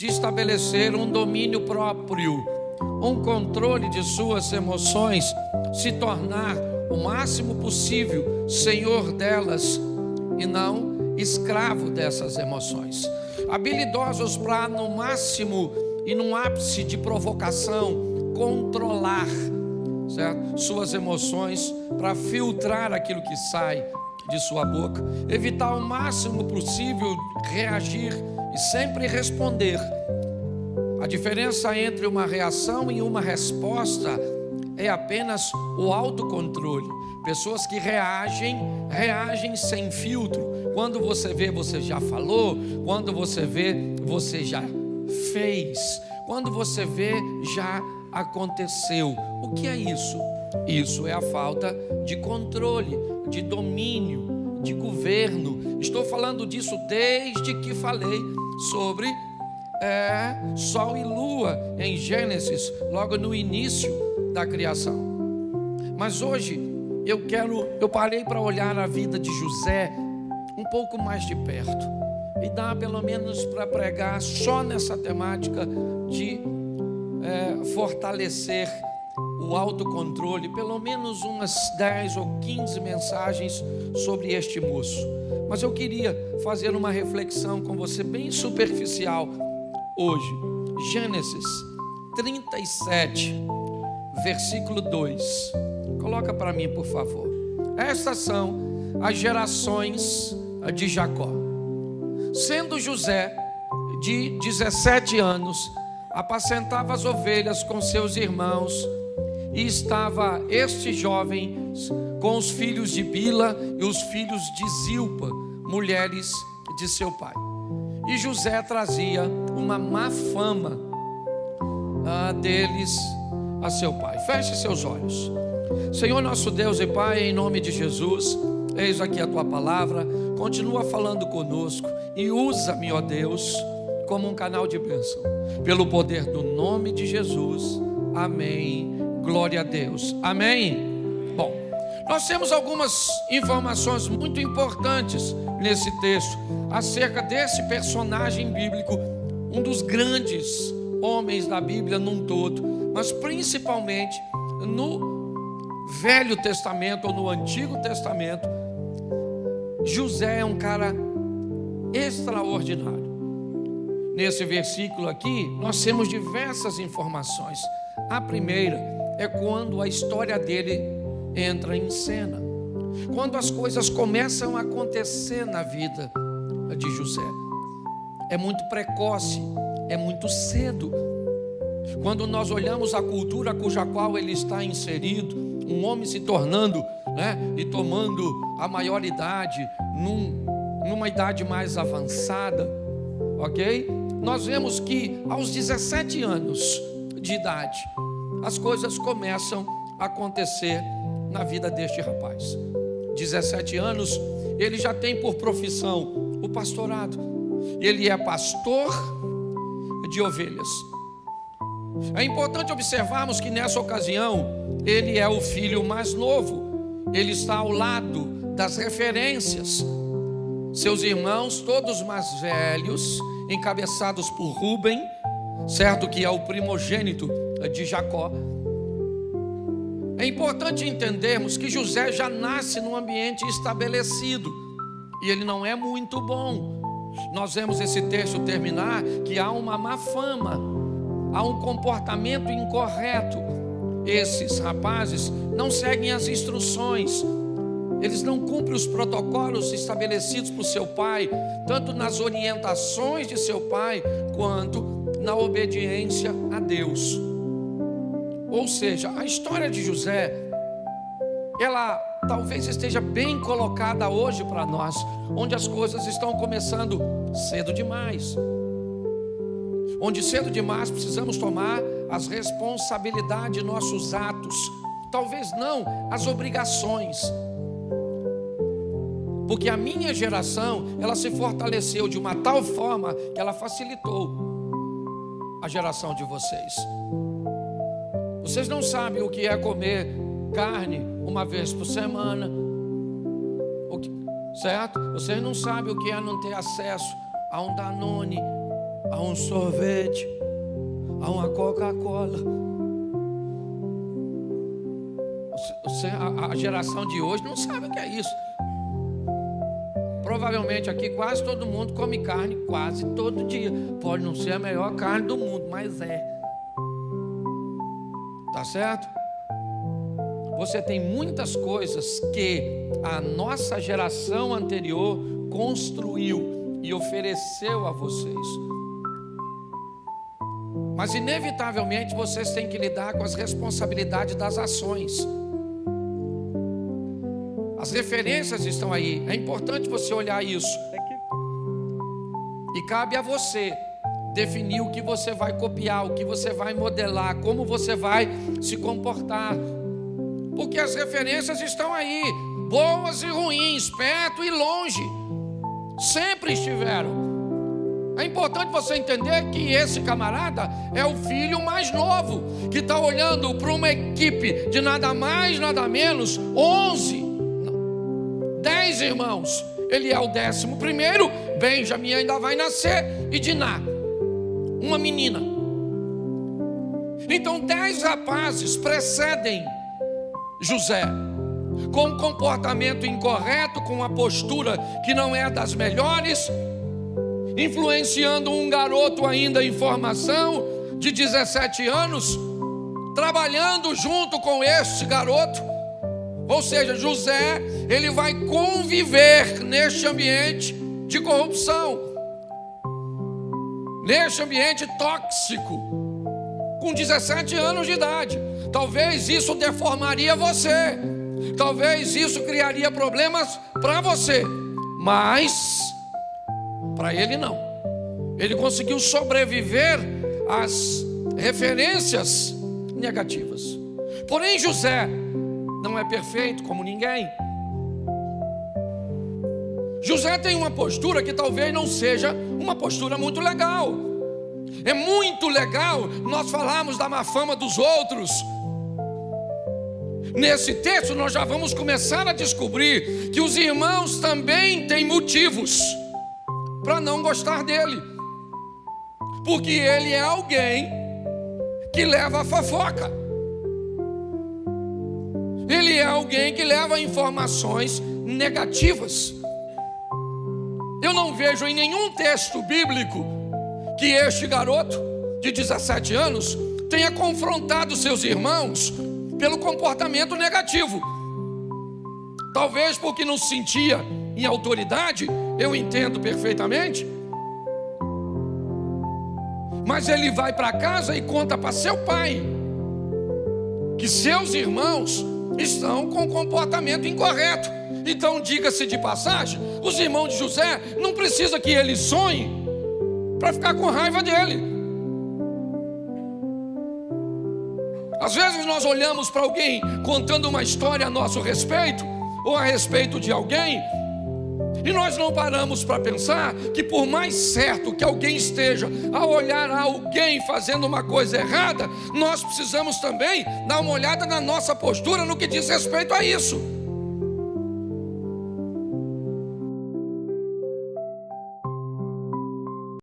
de estabelecer um domínio próprio, um controle de suas emoções, se tornar o máximo possível senhor delas e não escravo dessas emoções. Habilidosos para, no máximo e num ápice de provocação, controlar, certo? Suas emoções, para filtrar aquilo que sai de sua boca, evitar o máximo possível reagir e sempre responder. A diferença entre uma reação e uma resposta é apenas o autocontrole. Pessoas que reagem sem filtro. Quando você vê, você já falou. Quando você vê, você já fez. Quando você vê, já aconteceu. O que é isso? Isso é a falta de controle, de domínio, de governo. Estou falando disso desde que falei sobre Sol e Lua em Gênesis, logo no início da criação. Mas hoje eu parei para olhar a vida de José um pouco mais de perto, e dá pelo menos para pregar só nessa temática de fortalecer o autocontrole, pelo menos umas 10 ou 15 mensagens sobre este moço. Mas eu queria fazer uma reflexão com você bem superficial hoje. Gênesis 37, versículo 2. Coloca para mim, por favor. Estas são as gerações de Jacó. Sendo José de 17 anos, apacentava as ovelhas com seus irmãos, e estava este jovem com os filhos de Bila e os filhos de Zilpa, mulheres de seu pai. E José trazia uma má fama deles a seu pai. Feche seus olhos. Senhor nosso Deus e Pai, em nome de Jesus, eis aqui a tua palavra. Continua falando conosco e usa-me, ó Deus, como um canal de bênção, pelo poder do nome de Jesus. Amém. Glória a Deus. Amém. Bom, nós temos algumas informações muito importantes nesse texto acerca desse personagem bíblico, um dos grandes homens da Bíblia num todo, mas principalmente no Velho Testamento ou no Antigo Testamento. José é um cara extraordinário. Nesse versículo aqui, nós temos diversas informações. A primeira é quando a história dele entra em cena, quando as coisas começam a acontecer na vida de José. É muito precoce, é muito cedo. Quando nós olhamos a cultura cuja qual ele está inserido, um homem se tornando, e tomando a maioridade numa idade mais avançada, ok? Nós vemos que aos 17 anos de idade, as coisas começam a acontecer na vida deste rapaz. 17 anos, ele já tem por profissão o pastorado. Ele é pastor de ovelhas. É importante observarmos que nessa ocasião, ele é o filho mais novo. Ele está ao lado das referências. Seus irmãos, todos mais velhos, encabeçados por Rúben, certo, que é o primogênito de Jacó. É importante entendermos que José já nasce num ambiente estabelecido, e ele não é muito bom. Nós vemos esse texto terminar que há uma má fama, há um comportamento incorreto. Esses rapazes não seguem as instruções, eles não cumprem os protocolos estabelecidos por seu pai, tanto nas orientações de seu pai, quanto na obediência a Deus. Ou seja, a história de José, ela talvez esteja bem colocada hoje para nós, onde as coisas estão começando cedo demais. Onde cedo demais precisamos tomar as responsabilidades de nossos atos, talvez não as obrigações. Porque a minha geração, ela se fortaleceu de uma tal forma que ela facilitou a geração de vocês. Vocês não sabem o que é comer carne uma vez por semana, certo? Vocês não sabem o que é não ter acesso a um Danone, a um sorvete, a uma Coca-Cola. A geração de hoje não sabe o que é isso. Provavelmente aqui quase todo mundo come carne quase todo dia. Pode não ser a melhor carne do mundo, mas é. Tá certo? Você tem muitas coisas que a nossa geração anterior construiu e ofereceu a vocês. Mas inevitavelmente vocês têm que lidar com as responsabilidades das ações. As referências estão aí. É importante você olhar isso. E cabe a você definir o que você vai copiar, o que você vai modelar, como você vai se comportar. Porque as referências estão aí, boas e ruins, perto e longe. Sempre estiveram. É importante você entender que esse camarada é o filho mais novo, que está olhando para uma equipe de nada mais, nada menos, 10 irmãos. Ele é o 11º, Benjamim ainda vai nascer, e Diná, uma menina. Então 10 rapazes precedem José, com um comportamento incorreto, com uma postura que não é das melhores, influenciando um garoto ainda em formação, de 17 anos, trabalhando junto com este garoto. Ou seja, José, ele vai conviver neste ambiente de corrupção, neste ambiente tóxico, com 17 anos de idade. Talvez isso deformaria você, talvez isso criaria problemas para você, mas para ele não. Ele conseguiu sobreviver às referências negativas. Porém, José não é perfeito como ninguém. José tem uma postura que talvez não seja uma postura muito legal. É muito legal nós falarmos da má fama dos outros. Nesse texto nós já vamos começar a descobrir que os irmãos também têm motivos para não gostar dele, porque ele é alguém que leva a fofoca. Ele é alguém que leva informações negativas. Eu não vejo em nenhum texto bíblico que este garoto de 17 anos tenha confrontado seus irmãos pelo comportamento negativo. Talvez porque não se sentia em autoridade, eu entendo perfeitamente. Mas ele vai para casa e conta para seu pai que seus irmãos estão com comportamento incorreto. Então, diga-se de passagem, os irmãos de José não precisa que ele sonhe para ficar com raiva dele. Às vezes nós olhamos para alguém contando uma história a nosso respeito, ou a respeito de alguém, e nós não paramos para pensar que por mais certo que alguém esteja a olhar a alguém fazendo uma coisa errada, nós precisamos também dar uma olhada na nossa postura no que diz respeito a isso.